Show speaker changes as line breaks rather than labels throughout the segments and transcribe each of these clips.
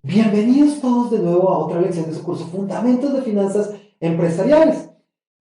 Bienvenidos todos de nuevo a otra lección de su curso Fundamentos de Finanzas Empresariales.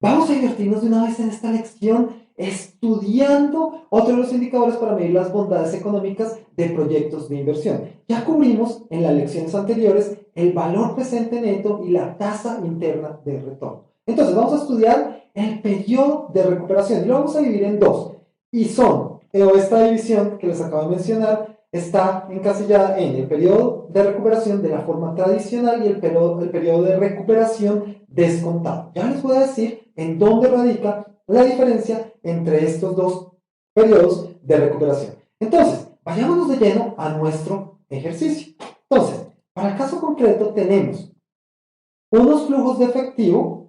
Vamos a divertirnos de una vez en esta lección estudiando otro de los indicadores para medir las bondades económicas de proyectos de inversión. Ya cubrimos en las lecciones anteriores el valor presente neto y la tasa interna de retorno. Entonces vamos a estudiar el periodo de recuperación y lo vamos a dividir en dos. Y son, esta división que les acabo de mencionar, está encasillada en el periodo de recuperación de la forma tradicional y el periodo de recuperación descontado. Ya les voy a decir en dónde radica la diferencia entre estos dos periodos de recuperación. Entonces, vayámonos de lleno a nuestro ejercicio. Entonces, para el caso concreto tenemos unos flujos de efectivo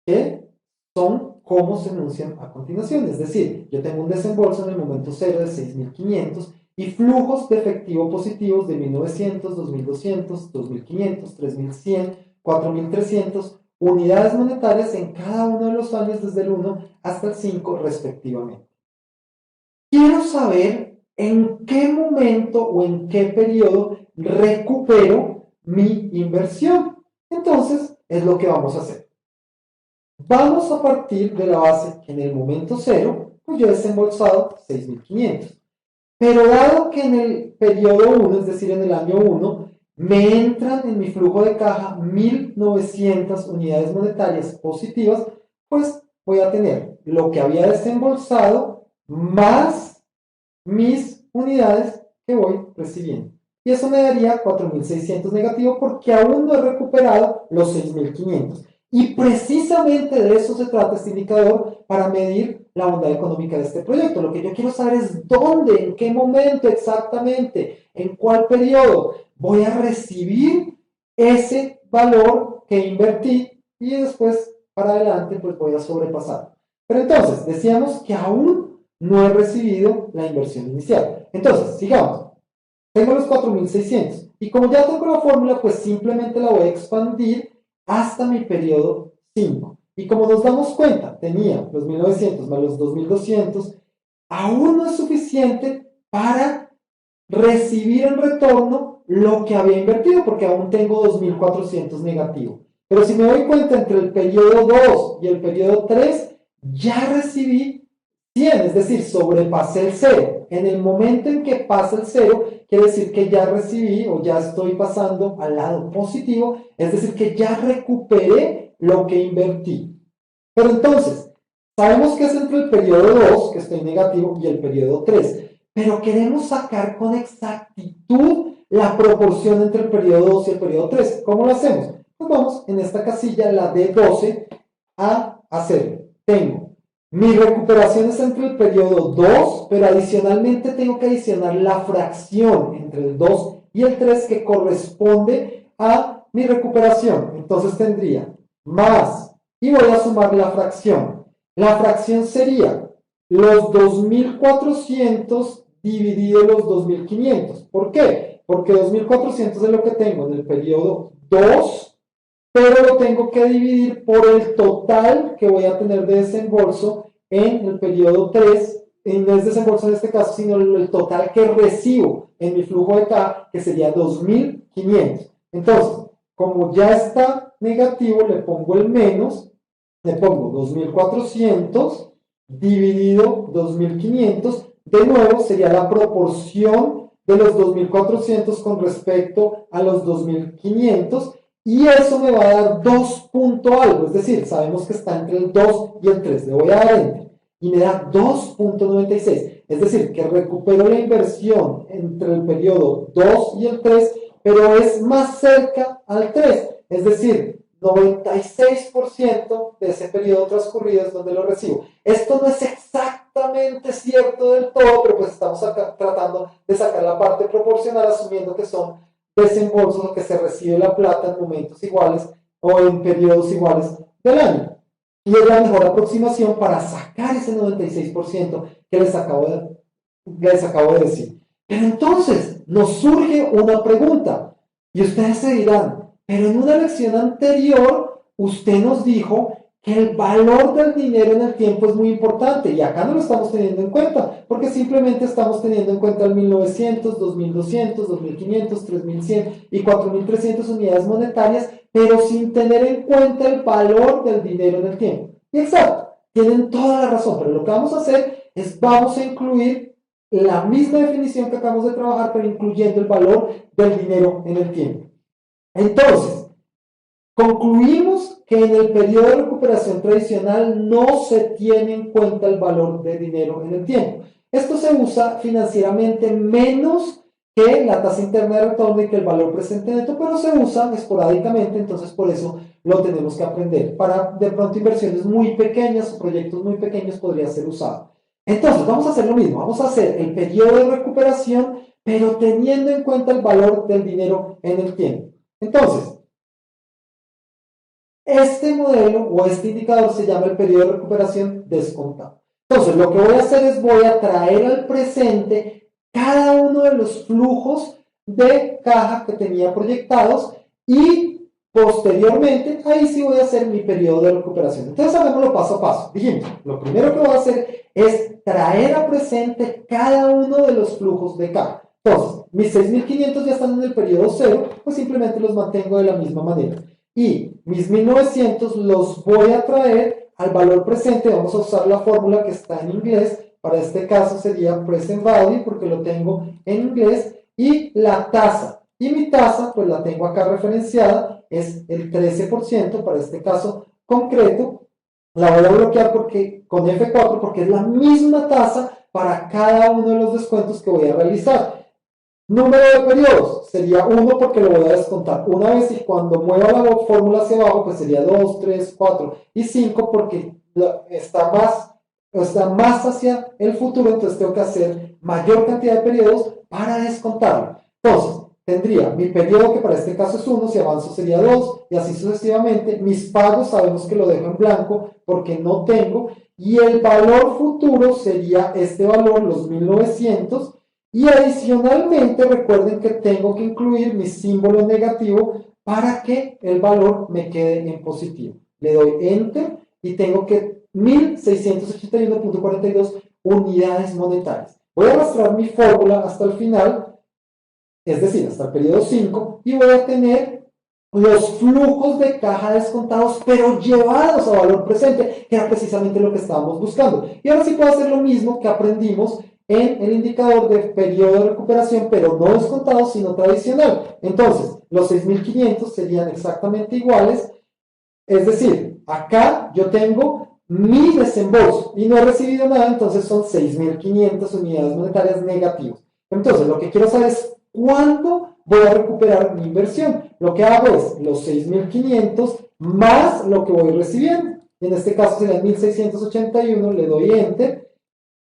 que son como se enuncian a continuación. Es decir, yo tengo un desembolso en el momento cero de 6.500 y flujos de efectivo positivos de 1.900, 2.200, 2.500, 3.100, 4.300 unidades monetarias en cada uno de los años desde el 1 hasta el 5 respectivamente. Quiero saber en qué momento o en qué periodo recupero mi inversión. Entonces, es lo que vamos a hacer. Vamos a partir de la base que en el momento cero, pues yo he desembolsado 6.500. Pero dado que en el periodo 1, es decir, en el año 1, me entran en mi flujo de caja 1.900 unidades monetarias positivas, pues voy a tener lo que había desembolsado más mis unidades que voy recibiendo. Y eso me daría 4.600 negativo porque aún no he recuperado los 6.500. Y precisamente de eso se trata este indicador para medir la bondad económica de este proyecto. Lo que yo quiero saber es dónde, en qué momento exactamente, en cuál periodo voy a recibir ese valor que invertí y después para adelante pues voy a sobrepasar. Pero entonces, decíamos que aún no he recibido la inversión inicial. Entonces, sigamos. Tengo los 4.600 y como ya tengo la fórmula, pues simplemente la voy a expandir hasta mi periodo 5. Y como nos damos cuenta, tenía los 1.900 más los 2.200, aún no es suficiente para recibir en retorno lo que había invertido, porque aún tengo 2.400 negativo. Pero si me doy cuenta, entre el periodo 2 y el periodo 3, ya recibí 100, es decir, sobrepasé el 0. En el momento en que pasa el 0, quiere decir que ya recibí o ya estoy pasando al lado positivo, es decir, que ya recuperé lo que invertí. Pero entonces, sabemos que es entre el periodo 2, que estoy negativo, y el periodo 3, pero queremos sacar con exactitud la proporción entre el periodo 2 y el periodo 3. ¿Cómo lo hacemos? Pues vamos en esta casilla, la D12, a hacerlo. Tengo mi recuperación es entre el periodo 2, pero adicionalmente tengo que adicionar la fracción entre el 2 y el 3 que corresponde a mi recuperación. Entonces tendría más, y voy a sumar la fracción. La fracción sería los 2.400 dividido los 2.500. ¿Por qué? Porque 2.400 es lo que tengo en el periodo 2, pero lo tengo que dividir por el total que voy a tener de desembolso en el periodo 3, no es desembolso en este caso, sino el total que recibo en mi flujo de caja, que sería 2.500. Entonces, como ya está negativo, le pongo el menos, le pongo 2.400 dividido 2.500, de nuevo sería la proporción de los 2.400 con respecto a los 2.500, y eso me va a dar 2 punto algo, es decir, sabemos que está entre el 2 y el 3, le voy a dar enter, y me da 2.96, es decir, que recupero la inversión entre el periodo 2 y el 3, pero es más cerca al 3, es decir, 96% de ese periodo transcurrido es donde lo recibo. Esto no es exactamente cierto del todo, pero pues estamos tratando de sacar la parte proporcional, asumiendo que son desembolsos o que se recibe la plata en momentos iguales o en periodos iguales del año. Y es la mejor aproximación para sacar ese 96% que les acabo de decir. Pero entonces nos surge una pregunta y ustedes se dirán, pero en una lección anterior usted nos dijo que el valor del dinero en el tiempo es muy importante y acá no lo estamos teniendo en cuenta porque simplemente estamos teniendo en cuenta el 1900, 2200, 2500, 3100 y 4300 unidades monetarias, pero sin tener en cuenta el valor del dinero en el tiempo. Y exacto, tienen toda la razón, pero lo que vamos a hacer es vamos a incluir la misma definición que acabamos de trabajar, pero incluyendo el valor del dinero en el tiempo. Entonces, concluimos que en el periodo de recuperación tradicional no se tiene en cuenta el valor de dinero en el tiempo. Esto se usa financieramente menos que la tasa interna de retorno y que el valor presente neto, pero se usa esporádicamente, entonces por eso lo tenemos que aprender. Para de pronto inversiones muy pequeñas o proyectos muy pequeños podría ser usado. Entonces vamos a hacer lo mismo, vamos a hacer el periodo de recuperación, pero teniendo en cuenta el valor del dinero en el tiempo. Entonces, este modelo o este indicador se llama el periodo de recuperación descontado. Entonces, lo que voy a hacer es voy a traer al presente cada uno de los flujos de caja que tenía proyectados y posteriormente, ahí sí voy a hacer mi periodo de recuperación. Entonces, hagámoslo paso a paso. Dijimos, lo primero que voy a hacer es traer a presente cada uno de los flujos de caja. Entonces, mis 6500 ya están en el periodo cero, pues simplemente los mantengo de la misma manera. Y mis 1900 los voy a traer al valor presente. Vamos a usar la fórmula que está en inglés. Para este caso sería present value porque lo tengo en inglés. Y la tasa. Y mi tasa, pues la tengo acá referenciada. Es el 13% para este caso concreto. La voy a bloquear porque, con F4 porque es la misma tasa para cada uno de los descuentos que voy a realizar. Número de periodos sería 1 porque lo voy a descontar una vez y cuando mueva la fórmula hacia abajo pues sería 2, 3, 4 y 5 porque está más hacia el futuro, entonces tengo que hacer mayor cantidad de periodos para descontarlo. Entonces, tendría mi periodo que para este caso es 1, si avanzo sería 2 y así sucesivamente. Mis pagos sabemos que lo dejo en blanco porque no tengo y el valor futuro sería este valor, los 1900. Y adicionalmente recuerden que tengo que incluir mi símbolo negativo para que el valor me quede en positivo. Le doy Enter y tengo que 1681.42 unidades monetarias. Voy a arrastrar mi fórmula hasta el final, es decir, hasta el periodo 5, y voy a tener los flujos de caja descontados, pero llevados a valor presente, que era precisamente lo que estábamos buscando. Y ahora sí puedo hacer lo mismo que aprendimos en el indicador de periodo de recuperación, pero no descontado, sino tradicional. Entonces, los 6500 serían exactamente iguales, es decir, acá yo tengo mi desembolso y no he recibido nada, entonces son 6500 unidades monetarias negativas. Entonces, lo que quiero saber es cuándo voy a recuperar mi inversión. Lo que hago es los 6500 más lo que voy recibiendo. En este caso serían 1681, le doy Enter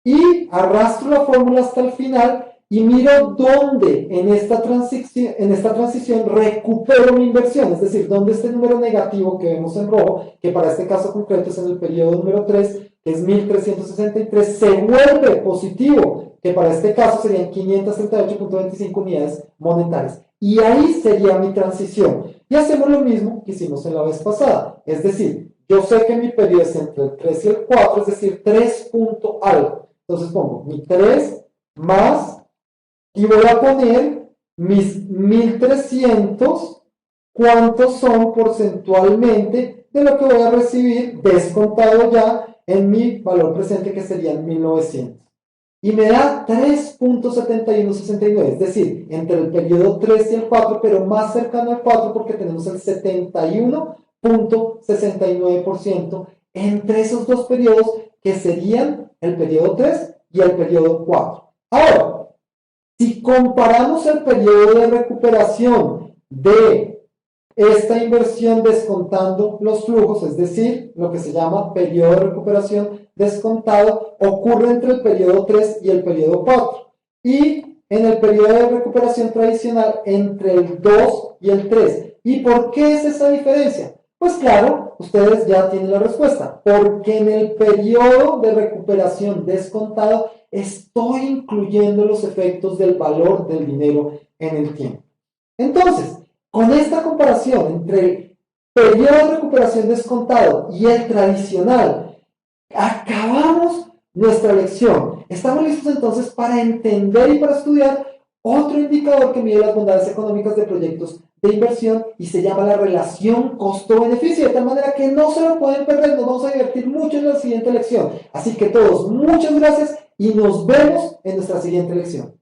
y arrastro la fórmula hasta el final y miro dónde en esta transición recupero mi inversión, es decir, dónde este número negativo que vemos en rojo, que para este caso concreto es en el periodo número 3, que es 1363, se vuelve positivo, que para este caso serían 538.25 unidades monetarias. Y ahí sería mi transición. Y hacemos lo mismo que hicimos en la vez pasada, es decir, yo sé que mi periodo es entre el 3 y el 4, es decir, 3 punto algo. Entonces pongo mi 3 más y voy a poner mis 1300, cuántos son porcentualmente de lo que voy a recibir descontado ya en mi valor presente que serían 1900. Y me da 3.7169, es decir, entre el periodo 3 y el 4, pero más cercano al 4 porque tenemos el 71.69% entre esos dos periodos que serían el periodo 3 y el periodo 4. Ahora, si comparamos el periodo de recuperación de esta inversión descontando los flujos, es decir, lo que se llama periodo de recuperación descontado, ocurre entre el periodo 3 y el periodo 4. Y en el periodo de recuperación tradicional, entre el 2 y el 3. ¿Y por qué es esa diferencia? Pues claro, ustedes ya tienen la respuesta. Porque en el periodo de recuperación descontado estoy incluyendo los efectos del valor del dinero en el tiempo. Entonces, con esta comparación entre periodo de recuperación descontado y el tradicional. Acabamos nuestra lección. Estamos listos entonces para entender y para estudiar otro indicador que mide las bondades económicas de proyectos de inversión y se llama la relación costo-beneficio, de tal manera que no se lo pueden perder. Nos vamos a divertir mucho en la siguiente lección. Así que todos, muchas gracias y nos vemos en nuestra siguiente lección.